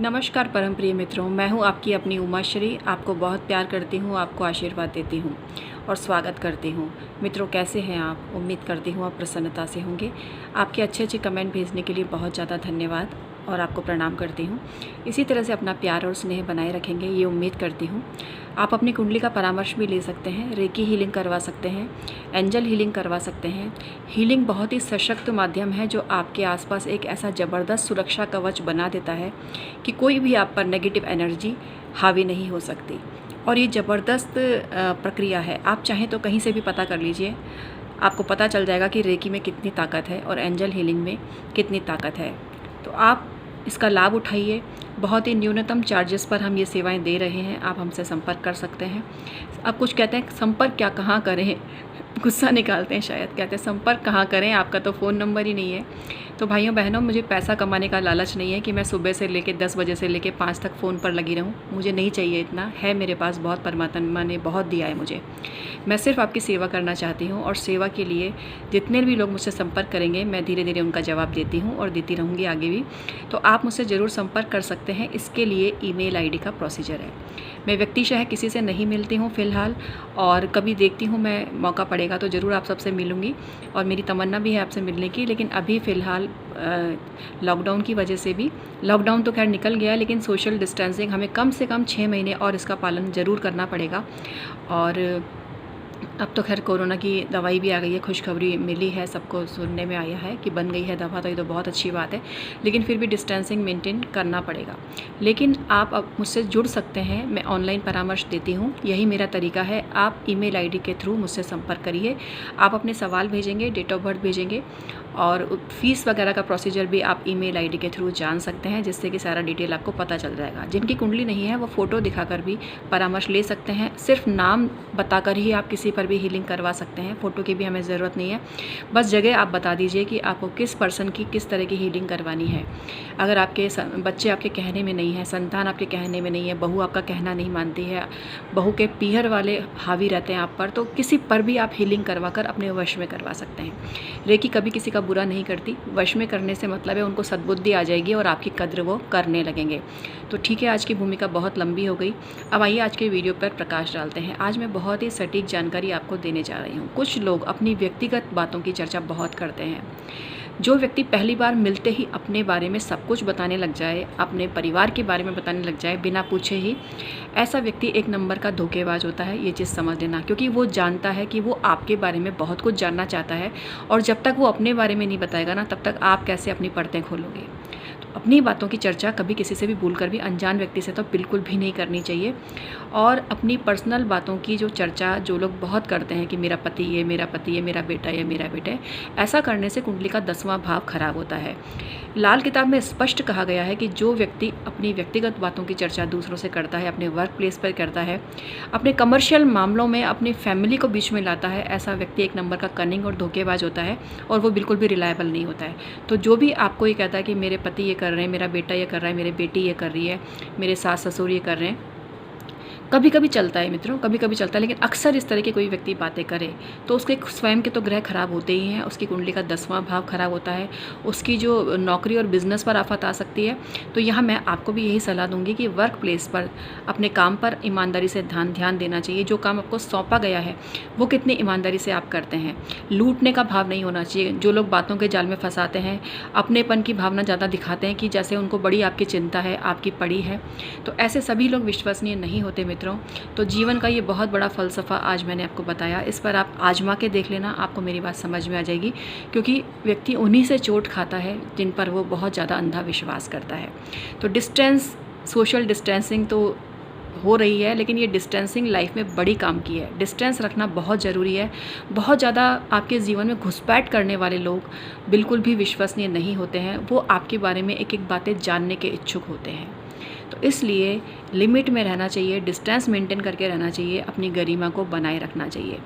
नमस्कार परम प्रिय मित्रों, मैं हूं आपकी अपनी उमाश्री। आपको बहुत प्यार करती हूं, आपको आशीर्वाद देती हूं और स्वागत करती हूं। मित्रों, कैसे हैं आप? उम्मीद करती हूं आप प्रसन्नता से होंगे। आपके अच्छे अच्छे कमेंट भेजने के लिए बहुत ज़्यादा धन्यवाद और आपको प्रणाम करती हूं। इसी तरह से अपना प्यार और स्नेह बनाए रखेंगे, ये उम्मीद करती हूं। आप अपनी कुंडली का परामर्श भी ले सकते हैं, रेकी हीलिंग करवा सकते हैं, एंजल हीलिंग करवा सकते हैं। हीलिंग बहुत ही सशक्त माध्यम है जो आपके आसपास एक ऐसा ज़बरदस्त सुरक्षा कवच बना देता है कि कोई भी आप पर नेगेटिव एनर्जी हावी नहीं हो सकती। और ये ज़बरदस्त प्रक्रिया है। आप चाहें तो कहीं से भी पता कर लीजिए, आपको पता चल जाएगा कि रेकी में कितनी ताकत है और एंजल हीलिंग में कितनी ताकत है। तो आप इसका लाभ उठाइए। बहुत ही न्यूनतम चार्जेस पर हम ये सेवाएं दे रहे हैं। आप हमसे संपर्क कर सकते हैं। अब कुछ कहते हैं संपर्क क्या कहाँ करें, गुस्सा निकालते हैं शायद, कहते हैं संपर्क कहाँ करें, आपका तो फ़ोन नंबर ही नहीं है। तो भाइयों बहनों, मुझे पैसा कमाने का लालच नहीं है कि मैं सुबह से लेकर 10 बजे से लेकर 5 तक फ़ोन पर लगी रहूं। मुझे नहीं चाहिए इतना, है मेरे पास बहुत, परमात्मा ने बहुत दिया है मुझे। मैं सिर्फ आपकी सेवा करना चाहती हूं और सेवा के लिए जितने भी लोग मुझसे संपर्क करेंगे मैं धीरे धीरे उनका जवाब देती हूं और देती रहूँगी आगे भी। तो आप मुझसे ज़रूर संपर्क कर सकते हैं। इसके लिए ईमेल आईडी का प्रोसीजर है। मैं व्यक्तिशः किसी से नहीं मिलती हूँ फ़िलहाल, और कभी देखती हूँ मैं मौका पड़ेगा तो ज़रूर आप सबसे मिलूँगी और मेरी तमन्ना भी है आपसे मिलने की। लेकिन अभी फ़िलहाल लॉकडाउन की वजह से भी, लॉकडाउन तो खैर निकल गया, लेकिन सोशल डिस्टेंसिंग हमें कम से कम 6 महीने और इसका पालन ज़रूर करना पड़ेगा। और अब तो खैर कोरोना की दवाई भी आ गई है, खुशखबरी मिली है, सबको सुनने में आया है कि बन गई है दवा, तो ये तो बहुत अच्छी बात है। लेकिन फिर भी डिस्टेंसिंग मेंटेन करना पड़ेगा। लेकिन आप अब मुझसे जुड़ सकते हैं, मैं ऑनलाइन परामर्श देती हूँ, यही मेरा तरीका है। आप ईमेल आईडी के थ्रू मुझसे संपर्क करिए। आप अपने सवाल भेजेंगे, डेट ऑफ बर्थ भेजेंगे और फ़ीस वगैरह का प्रोसीजर भी आप ईमेल आईडी के थ्रू जान सकते हैं, जिससे कि सारा डिटेल आपको पता चल जाएगा। जिनकी कुंडली नहीं है वो फ़ोटो दिखाकर भी परामर्श ले सकते हैं। सिर्फ नाम बताकर ही आप किसी पर भी हीलिंग करवा सकते हैं, फ़ोटो की भी हमें ज़रूरत नहीं है। बस जगह आप बता दीजिए कि आपको किस पर्सन की किस तरह की हीलिंग करवानी है। अगर आपके बच्चे आपके कहने में नहीं है, संतान आपके कहने में नहीं है, बहू आपका कहना नहीं मानती है, बहू के पीहर वाले हावी रहते हैं आप पर, तो किसी पर भी आप हीलिंग करवा कर अपने वश में करवा सकते हैं। रेकी कभी किसी का बुरा नहीं करती। वश में करने से मतलब है उनको सद्बुद्धि आ जाएगी और आपकी कद्र वो करने लगेंगे। तो ठीक है, आज की भूमिका बहुत लंबी हो गई। अब आइए आज के वीडियो पर प्रकाश डालते हैं। आज मैं बहुत ही सटीक जानकारी आपको देने जा रही हूँ। कुछ लोग अपनी व्यक्तिगत बातों की चर्चा बहुत करते हैं। जो व्यक्ति पहली बार मिलते ही अपने बारे में सब कुछ बताने लग जाए, अपने परिवार के बारे में बताने लग जाए बिना पूछे ही, ऐसा व्यक्ति एक नंबर का धोखेबाज होता है। ये चीज़ समझ लेना, क्योंकि वो जानता है कि वो आपके बारे में बहुत कुछ जानना चाहता है और जब तक वो अपने बारे में नहीं बताएगा ना, तब तक आप कैसे अपनी परतें खोलोगे। तो अपनी बातों की चर्चा कभी किसी से भी भूलकर भी, अनजान व्यक्ति से तो बिल्कुल भी नहीं करनी चाहिए। और अपनी पर्सनल बातों की जो चर्चा जो लोग बहुत करते हैं कि मेरा पति ये, मेरा पति ये, मेरा बेटा ये, मेरा बेटा है, ऐसा करने से कुंडली का 10वां भाव खराब होता है। लाल किताब में स्पष्ट कहा गया है कि जो व्यक्ति अपनी व्यक्तिगत बातों की चर्चा दूसरों से करता है, अपने वर्क प्लेस पर करता है, अपने कमर्शियल मामलों में अपनी फैमिली को बीच में लाता है, ऐसा व्यक्ति एक नंबर का कनिंग और धोखेबाज होता है और वो बिल्कुल भी रिलायबल नहीं होता है। तो जो भी आपको ये कहता है कि मेरे पति ये कर रहे हैं, मेरा बेटा ये कर रहा है, मेरी बेटी ये कर रही है, मेरे सास ससुर ये कर रहे हैं, कभी कभी चलता है मित्रों, कभी कभी चलता है। लेकिन अक्सर इस तरह की कोई व्यक्ति बातें करे तो उसके स्वयं के तो ग्रह खराब होते ही हैं, उसकी कुंडली का 10वां भाव खराब होता है, उसकी जो नौकरी और बिजनेस पर आफत आ सकती है। तो यहाँ मैं आपको भी यही सलाह दूंगी कि वर्क प्लेस पर अपने काम पर ईमानदारी से ध्यान देना चाहिए। जो काम आपको सौंपा गया है वो कितनी ईमानदारी से आप करते हैं। लूटने का भाव नहीं होना चाहिए। जो लोग बातों के जाल में फंसाते हैं, अपनेपन की भावना ज़्यादा दिखाते हैं कि जैसे उनको बड़ी आपकी चिंता है, आपकी पड़ी है, तो ऐसे सभी लोग विश्वसनीय नहीं होते मित्रों। तो जीवन का ये बहुत बड़ा फ़लसफ़ा आज मैंने आपको बताया, इस पर आप आजमा के देख लेना, आपको मेरी बात समझ में आ जाएगी। क्योंकि व्यक्ति उन्हीं से चोट खाता है जिन पर वो बहुत ज़्यादा अंधा विश्वास करता है। तो डिस्टेंस, सोशल डिस्टेंसिंग तो हो रही है, लेकिन ये डिस्टेंसिंग लाइफ में बड़ी काम की है। डिस्टेंस रखना बहुत ज़रूरी है। बहुत ज़्यादा आपके जीवन में घुसपैठ करने वाले लोग बिल्कुल भी विश्वसनीय नहीं होते हैं। वो आपके बारे में एक एक बातें जानने के इच्छुक होते हैं। तो इसलिए लिमिट में रहना चाहिए, डिस्टेंस मेंटेन करके रहना चाहिए, अपनी गरिमा को बनाए रखना चाहिए।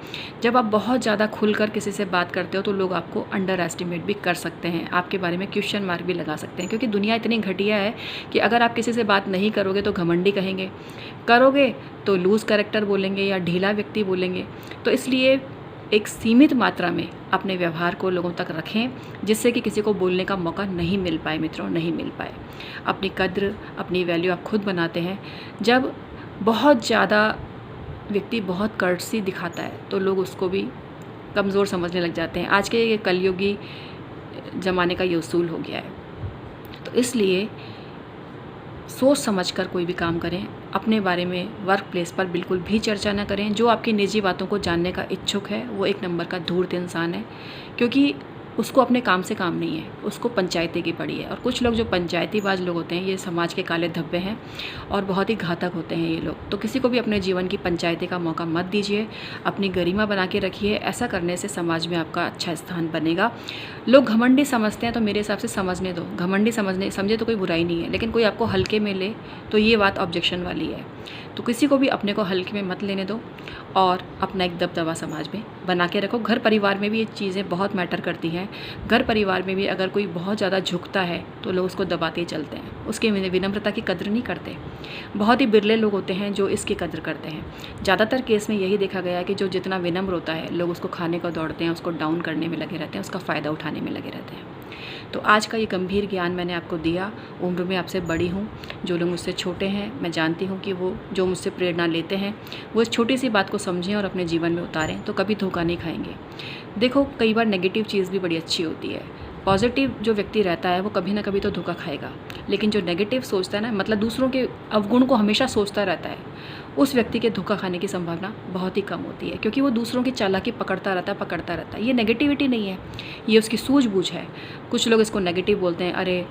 जब आप बहुत ज़्यादा खुलकर किसी से बात करते हो तो लोग आपको अंडर एस्टिमेट भी कर सकते हैं, आपके बारे में क्वेश्चन मार्क भी लगा सकते हैं। क्योंकि दुनिया इतनी घटिया है कि अगर आप किसी से बात नहीं करोगे तो घमंडी कहेंगे, करोगे तो लूज़ कैरेक्टर बोलेंगे या ढीला व्यक्ति बोलेंगे। तो इसलिए एक सीमित मात्रा में अपने व्यवहार को लोगों तक रखें, जिससे कि किसी को बोलने का मौका नहीं मिल पाए मित्रों, नहीं मिल पाए। अपनी कद्र, अपनी वैल्यू आप खुद बनाते हैं। जब बहुत ज़्यादा व्यक्ति बहुत कर्टसी दिखाता है तो लोग उसको भी कमज़ोर समझने लग जाते हैं। आज के ये कलयुगी ज़माने का ये उसूल हो गया है। तो इसलिए सोच समझकर कोई भी काम करें। अपने बारे में वर्क प्लेस पर बिल्कुल भी चर्चा ना करें। जो आपकी निजी बातों को जानने का इच्छुक है वो एक नंबर का धूर्त इंसान है, क्योंकि उसको अपने काम से काम नहीं है, उसको पंचायती की पड़ी है। और कुछ लोग जो पंचायतीबाज लोग होते हैं ये समाज के काले धब्बे हैं और बहुत ही घातक होते हैं ये लोग। तो किसी को भी अपने जीवन की पंचायती का मौका मत दीजिए, अपनी गरिमा बना के रखिए। ऐसा करने से समाज में आपका अच्छा स्थान बनेगा। लोग घमंडी समझते हैं तो मेरे हिसाब से समझने दो। घमंडी समझे तो कोई बुराई नहीं है, लेकिन कोई आपको हल्के में ले तो ये बात ऑब्जेक्शन वाली है। तो किसी को भी अपने को हल्के में मत लेने दो और अपना एक दबदबा समाज में बना के रखो। घर परिवार में भी ये चीज़ें बहुत मैटर करती हैं। घर परिवार में भी अगर कोई बहुत ज़्यादा झुकता है तो लोग उसको दबाते ही चलते हैं, उसकी विनम्रता की कद्र नहीं करते। बहुत ही बिरले लोग होते हैं जो इसकी कद्र करते हैं। ज़्यादातर केस में यही देखा गया है कि जो जितना विनम्र होता है लोग उसको खाने को दौड़ते हैं, उसको डाउन करने में लगे रहते हैं, उसका फ़ायदा उठाने में लगे रहते हैं। तो आज का ये गंभीर ज्ञान मैंने आपको दिया। उम्र में आपसे बड़ी हूँ, जो लोग मुझसे छोटे हैं मैं जानती हूँ कि वो जो मुझसे प्रेरणा लेते हैं वो इस छोटी सी बात को समझें और अपने जीवन में उतारें, तो कभी धोखा नहीं खाएंगे। देखो, कई बार नेगेटिव चीज़ भी बड़ी अच्छी होती है। पॉजिटिव जो व्यक्ति रहता है वो कभी ना कभी तो धोखा खाएगा, लेकिन जो नेगेटिव सोचता है ना, मतलब दूसरों के अवगुण को हमेशा सोचता रहता है, उस व्यक्ति के धोखा खाने की संभावना बहुत ही कम होती है, क्योंकि वो दूसरों की चालाकी पकड़ता रहता है। ये नेगेटिविटी नहीं है, ये उसकी सूझबूझ है। कुछ लोग इसको नेगेटिव बोलते हैं। अरे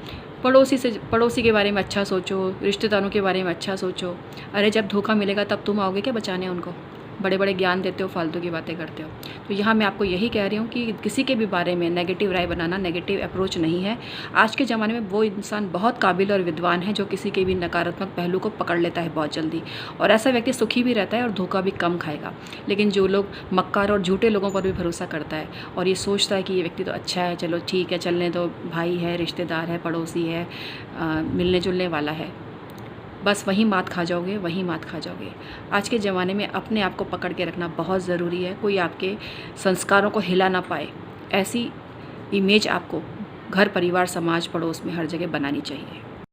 पड़ोसी के बारे में अच्छा सोचो, रिश्तेदारों के बारे में अच्छा सोचो। अरे जब धोखा मिलेगा तब तुम आओगे क्या बचाने उनको? बड़े बड़े ज्ञान देते हो, फालतू की बातें करते हो। तो यहाँ मैं आपको यही कह रही हूँ कि किसी के भी बारे में नेगेटिव राय बनाना नेगेटिव अप्रोच नहीं है। आज के ज़माने में वो इंसान बहुत काबिल और विद्वान है जो किसी के भी नकारात्मक पहलू को पकड़ लेता है बहुत जल्दी, और ऐसा व्यक्ति सुखी भी रहता है और धोखा भी कम खाएगा। लेकिन जो लोग मक्कार और झूठे लोगों पर भी भरोसा करता है और ये सोचता है कि ये व्यक्ति तो अच्छा है, चलो ठीक है, चलने दो, भाई है, रिश्तेदार है, पड़ोसी है, मिलने जुलने वाला है, बस वहीं मात खा जाओगे। आज के ज़माने में अपने आप को पकड़ के रखना बहुत ज़रूरी है। कोई आपके संस्कारों को हिला ना पाए, ऐसी इमेज आपको घर परिवार समाज पड़ोस में हर जगह बनानी चाहिए।